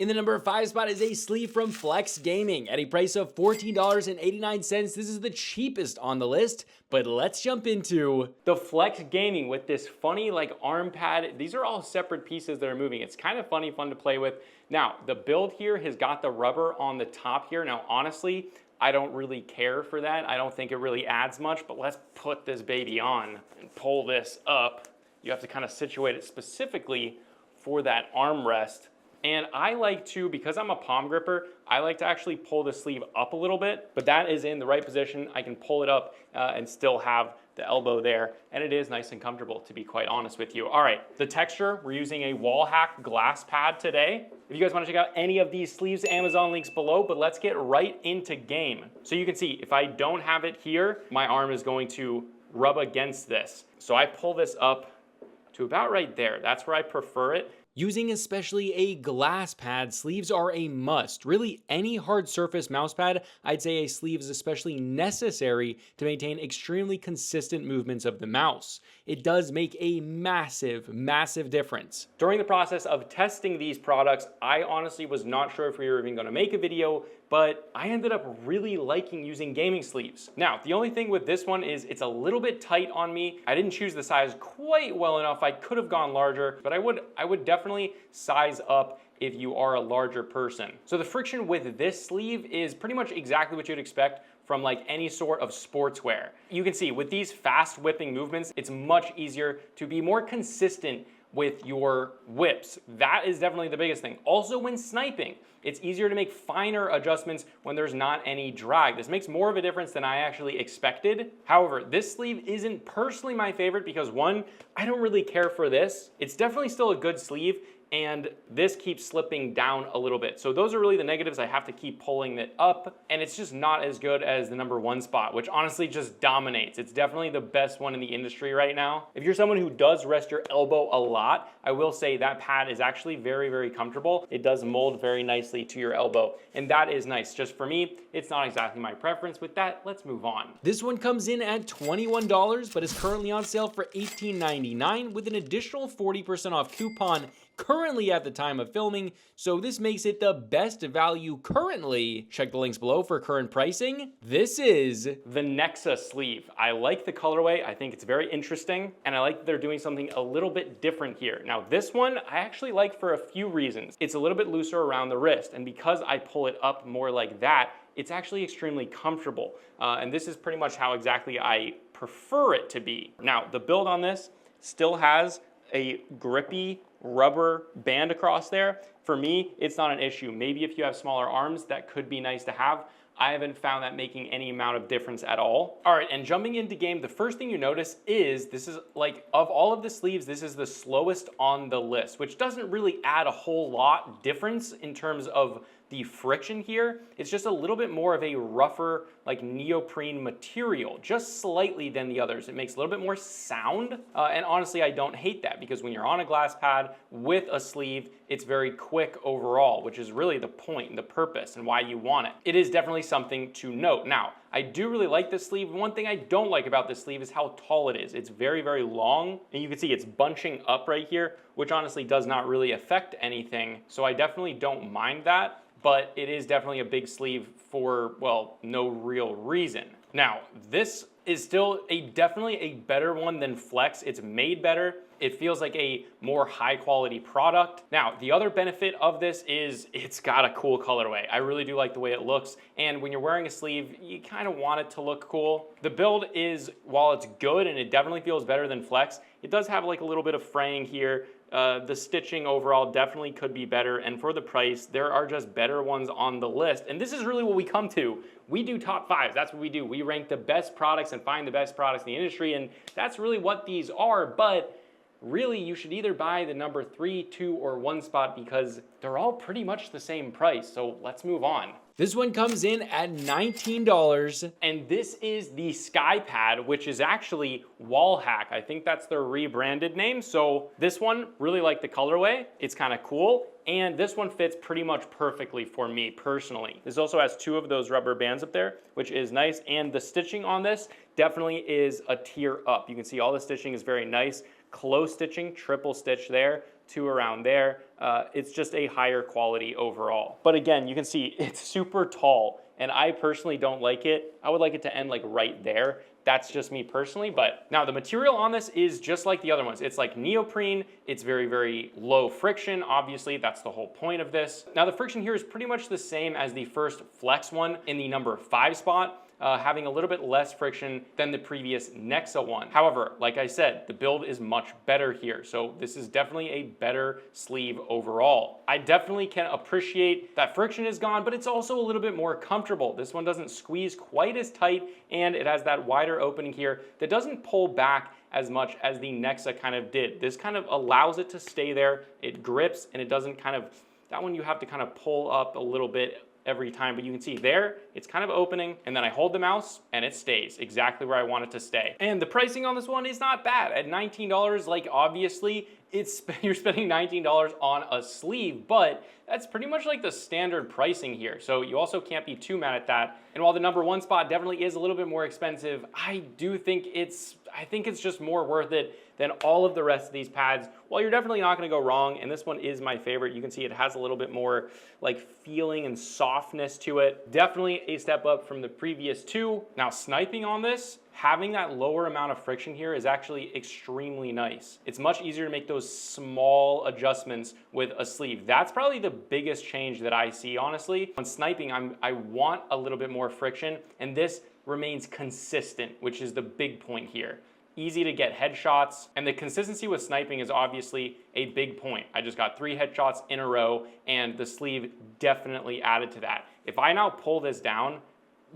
In the number 5 spot is a sleeve from Flex Gaming at a price of $14.89. This is the cheapest on the list, but let's jump into the Flex Gaming with this funny arm pad. These are all separate pieces that are moving. It's kind of funny, fun to play with. Now, the build here has got the rubber on the top here. Now, honestly, I don't really care for that. I don't think it really adds much, but let's put this baby on and pull this up. You have to kind of situate it specifically for that armrest. And I like to, because I'm a palm gripper, I like to actually pull the sleeve up a little bit, but that is in the right position. I can pull it up and still have the elbow there, and it is nice and comfortable, to be quite honest with you. All right, the texture, we're using a Wallhack glass pad today. If you guys want to check out any of these sleeves, Amazon links below, but let's get right into game. So you can see, if I don't have it here, my arm is going to rub against this. So I pull this up to about right there. That's where I prefer it. Using especially a glass pad, sleeves are a must. Really, any hard surface mouse pad, I'd say a sleeve is especially necessary to maintain extremely consistent movements of the mouse. It does make a massive, massive difference. During the process of testing these products, I honestly was not sure if we were even going to make a video, but I ended up really liking using gaming sleeves. Now, the only thing with this one is it's a little bit tight on me. I didn't choose the size quite well enough. I could have gone larger, but I would definitely size up if you are a larger person. So the friction with this sleeve is pretty much exactly what you'd expect from any sort of sportswear. You can see with these fast whipping movements, it's much easier to be more consistent with your whips. That is definitely the biggest thing. Also when sniping, it's easier to make finer adjustments when there's not any drag. This makes more of a difference than I actually expected. However, this sleeve isn't personally my favorite because one, I don't really care for this. It's definitely still a good sleeve, and this keeps slipping down a little bit. So those are really the negatives. I have to keep pulling it up, and it's just not as good as the number 1 spot, which honestly just dominates. It's definitely the best one in the industry right now. If you're someone who does rest your elbow a lot, I will say that pad is actually very, very comfortable. It does mold very nicely to your elbow, and that is nice. Just for me, it's not exactly my preference. With that, let's move on. This one comes in at $21, but is currently on sale for $18.99 with an additional 40% off coupon currently at the time of filming, so this makes it the best value currently. Check the links below for current pricing. This is the Nexa sleeve. I like the colorway. I think it's very interesting, and I like that they're doing something a little bit different here. Now this one I actually like for a few reasons. It's a little bit looser around the wrist, and because I pull it up more like that, it's actually extremely comfortable. And this is pretty much how exactly I prefer it to be. Now the build on this still has a grippy rubber band across there. For me, it's not an issue. Maybe if you have smaller arms, that could be nice to have. I haven't found that making any amount of difference at all. All right, and jumping into game, the first thing you notice is this is of all of the sleeves, this is the slowest on the list, which doesn't really add a whole lot difference in terms of the friction here. It's just a little bit more of a rougher, neoprene material, just slightly than the others. It makes a little bit more sound, and honestly, I don't hate that because when you're on a glass pad with a sleeve, it's very quick overall, which is really the point and the purpose and why you want it. It is definitely something to note. Now, I do really like this sleeve. One thing I don't like about this sleeve is how tall it is. It's very, very long, and you can see it's bunching up right here, which honestly does not really affect anything, so I definitely don't mind that. But it is definitely a big sleeve for, well, no real reason. Now, this is still definitely a better one than Flex. It's made better. It feels like a more high quality product. Now, the other benefit of this is it's got a cool colorway. I really do like the way it looks. And when you're wearing a sleeve, you kind of want it to look cool. The build is, while it's good and it definitely feels better than Flex, it does have a little bit of fraying here. The stitching overall definitely could be better, and for the price, there are just better ones on the list. And this is really what we come to. We do top 5s. That's what we do. We rank the best products and find the best products in the industry, and that's really what these are. But really, you should either buy the number 3, 2, or 1 spot because they're all pretty much the same price. So let's move on. This one comes in at $19, and this is the SkyPad, which is actually Wallhack. I think that's their rebranded name. So this one, really like the colorway. It's kind of cool. And this one fits pretty much perfectly for me personally. This also has 2 of those rubber bands up there, which is nice. And the stitching on this definitely is a tier up. You can see all the stitching is very nice. Close stitching, triple stitch there, 2 around there. it's just a higher quality overall. But again, you can see it's super tall, and I personally don't like it. I would like it to end like right there. That's just me personally, but now the material on this is just like the other ones. It's like neoprene, it's very, very low friction. Obviously, that's the whole point of this. Now the friction here is pretty much the same as the first Flex one in the number 5 spot. Having a little bit less friction than the previous Nexa one. However, like I said, the build is much better here. So this is definitely a better sleeve overall. I definitely can appreciate that friction is gone, but it's also a little bit more comfortable. This one doesn't squeeze quite as tight, and it has that wider opening here that doesn't pull back as much as the Nexa kind of did. This kind of allows it to stay there. It grips, and it doesn't kind of, that one you have to kind of pull up a little bit every time, but you can see there, it's kind of opening, and then I hold the mouse and it stays exactly where I want it to stay. And the pricing on this one is not bad. At $19, like obviously, you're spending $19 on a sleeve, but that's pretty much like the standard pricing here. So you also can't be too mad at that. And while the number 1 spot definitely is a little bit more expensive, I think it's just more worth it than all of the rest of these pads. Well, you're definitely not gonna go wrong, and this one is my favorite. You can see it has a little bit more like feeling and softness to it. Definitely a step up from the previous 2. Now sniping on this, having that lower amount of friction here is actually extremely nice. It's much easier to make those small adjustments with a sleeve. That's probably the biggest change that I see, honestly. On sniping, I want a little bit more friction, and this remains consistent, which is the big point here. Easy to get headshots, and the consistency with sniping is obviously a big point. I just got 3 headshots in a row, and the sleeve definitely added to that. If I now pull this down,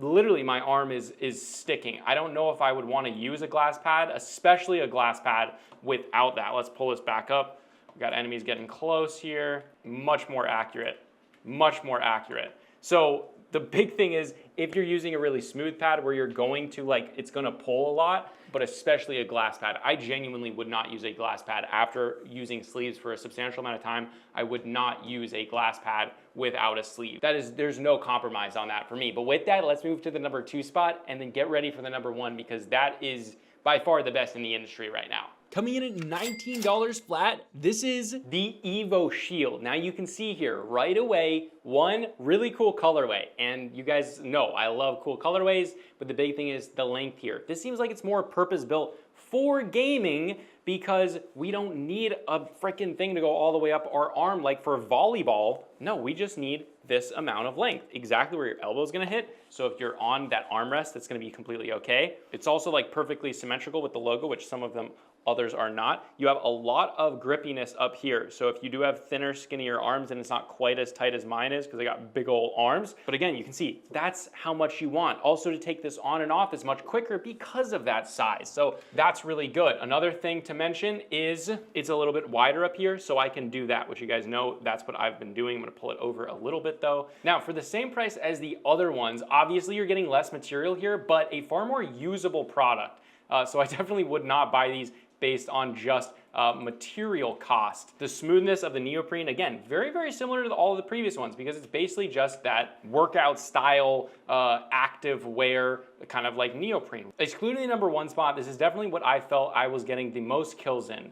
literally my arm is sticking. I don't know if I would want to use a glass pad, especially a glass pad without that. Let's pull this back up. We got enemies getting close here. Much more accurate, much more accurate. So the big thing is, if you're using a really smooth pad where you're going to it's gonna pull a lot, but especially a glass pad. I genuinely would not use a glass pad. After using sleeves for a substantial amount of time, I would not use a glass pad without a sleeve. There's no compromise on that for me. But with that, let's move to the number 2 spot and then get ready for the number 1, because that is by far the best in the industry right now. Coming in at $19 flat, this is the Evo Shield. Now you can see here right away, one really cool colorway. And you guys know I love cool colorways, but the big thing is the length here. This seems like it's more purpose-built for gaming, because we don't need a freaking thing to go all the way up our arm like for volleyball. No, we just need this amount of length, exactly where your elbow is gonna hit. So if you're on that armrest, that's gonna be completely okay. It's also like perfectly symmetrical with the logo, which some of them others are not. You have a lot of grippiness up here. So if you do have thinner, skinnier arms, and it's not quite as tight as mine is, because I got big old arms. But again, you can see that's how much you want. Also, to take this on and off is much quicker because of that size. So that's really good. Another thing to mention is it's a little bit wider up here, so I can do that, which you guys know that's what I've been doing. I'm gonna pull it over a little bit though. Now, for the same price as the other ones, obviously you're getting less material here, but a far more usable product. So I definitely would not buy these based on just material cost. The smoothness of the neoprene, again, very, very similar to all of the previous ones, because it's basically just that workout style, active wear, kind of like neoprene. Excluding the number 1 spot, this is definitely what I felt I was getting the most kills in.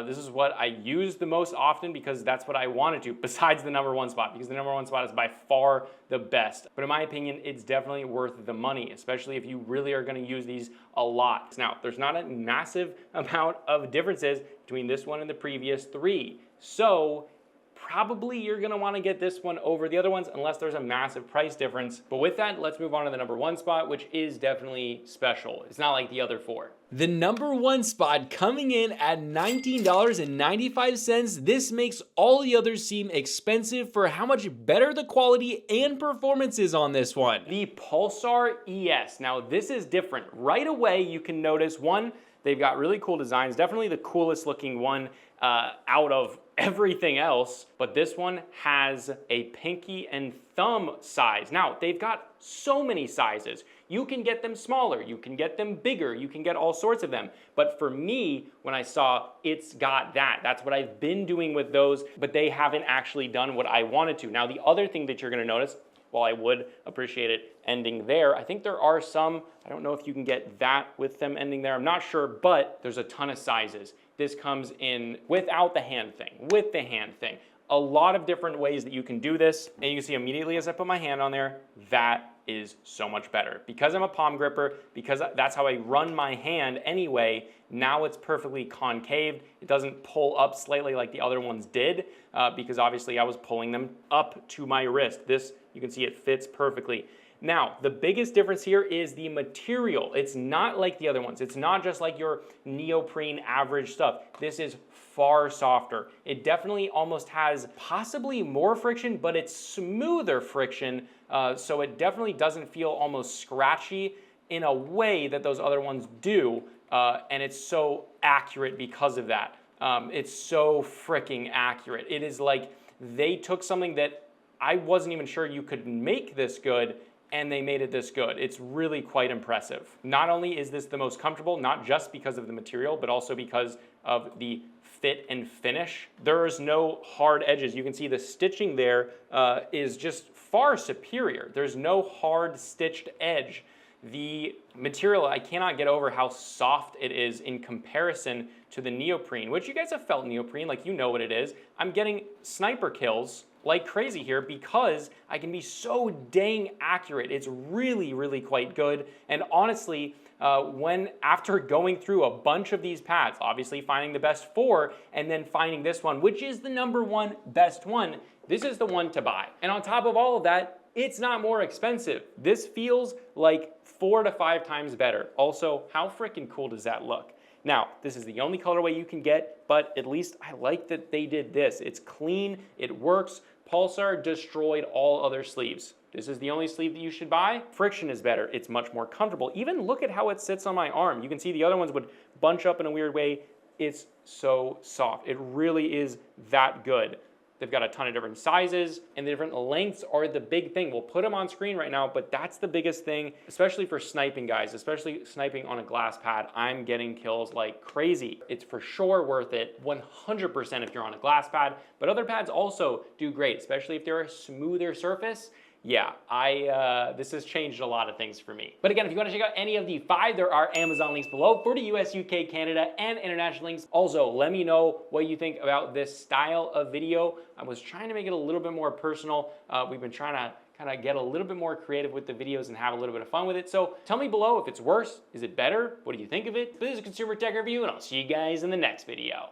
This is what I use the most often, because that's what I wanted to, besides the number 1 spot, because the number 1 spot is by far the best. But in my opinion, it's definitely worth the money, especially if you really are gonna use these a lot. Now, there's not a massive amount of differences between this one and the previous 3. So probably you're gonna wanna get this one over the other ones unless there's a massive price difference. But with that, let's move on to the number 1 spot, which is definitely special. It's not like the other 4. The number 1 spot coming in at $19.95. This makes all the others seem expensive for how much better the quality and performance is on this one. The Pulsar ES. Now this is different. Right away you can notice, one, they've got really cool designs. Definitely the coolest looking one out of everything else, but this one has a pinky and thumb size. Now, they've got so many sizes. You can get them smaller, you can get them bigger, you can get all sorts of them. But for me, when I saw it's got that, that's what I've been doing with those, but they haven't actually done what I wanted to. Now, the other thing that you're gonna notice, while I would appreciate it ending there, I think there are some, I don't know if you can get that with them ending there, I'm not sure, but there's a ton of sizes. This comes in without the hand thing, with the hand thing, A lot of different ways that you can do this, and you can see immediately as I put my hand on there, that is so much better. Because I'm a palm gripper, because that's how I run my hand anyway, now it's perfectly concaved. It doesn't pull up slightly like the other ones did, because obviously I was pulling them up to my wrist. This, you can see it fits perfectly. Now, the biggest difference here is the material. It's not like the other ones. It's not just like your neoprene average stuff. This is far softer. It definitely almost has possibly more friction, but it's smoother friction, so it definitely doesn't feel almost scratchy in a way that those other ones do, and it's so accurate because of that. It's so freaking accurate. It is like they took something that I wasn't even sure you could make this good, and they made it this good. It's really quite impressive. Not only is this the most comfortable, not just because of the material, but also because of the fit and finish. There's no hard edges. You can see the stitching there is just far superior. There's no hard stitched edge. The material, I cannot get over how soft it is in comparison to the neoprene, which you guys have felt neoprene, like you know what it is. I'm getting sniper kills like crazy here because I can be so dang accurate. It's really, really quite good. And honestly, after going through a bunch of these pads, obviously finding the best 4 and then finding this one, which is the #1 best one, this is the one to buy. And on top of all of that, it's not more expensive. This feels like 4 to 5 times better. Also, how freaking cool does that look? Now, this is the only colorway you can get, but at least I like that they did this. It's clean, it works. Pulsar destroyed all other sleeves. This is the only sleeve that you should buy. Friction is better. It's much more comfortable. Even look at how it sits on my arm. You can see the other ones would bunch up in a weird way. It's so soft. It really is that good. They've got a ton of different sizes, and the different lengths are the big thing. We'll put them on screen right now, but that's the biggest thing, especially for sniping guys, especially sniping on a glass pad. I'm getting kills like crazy. It's for sure worth it, 100% if you're on a glass pad, but other pads also do great, especially if they're a smoother surface. Yeah, this has changed a lot of things for me. But again, if you want to check out any of the 5, there are Amazon links below for the US, UK, Canada, and international links. Also, let me know what you think about this style of video. I was trying to make it a little bit more personal. We've been trying to kind of get a little bit more creative with the videos and have a little bit of fun with it. So tell me below if it's worse, is it better? What do you think of it? This is a Consumer Tech Review, and I'll see you guys in the next video.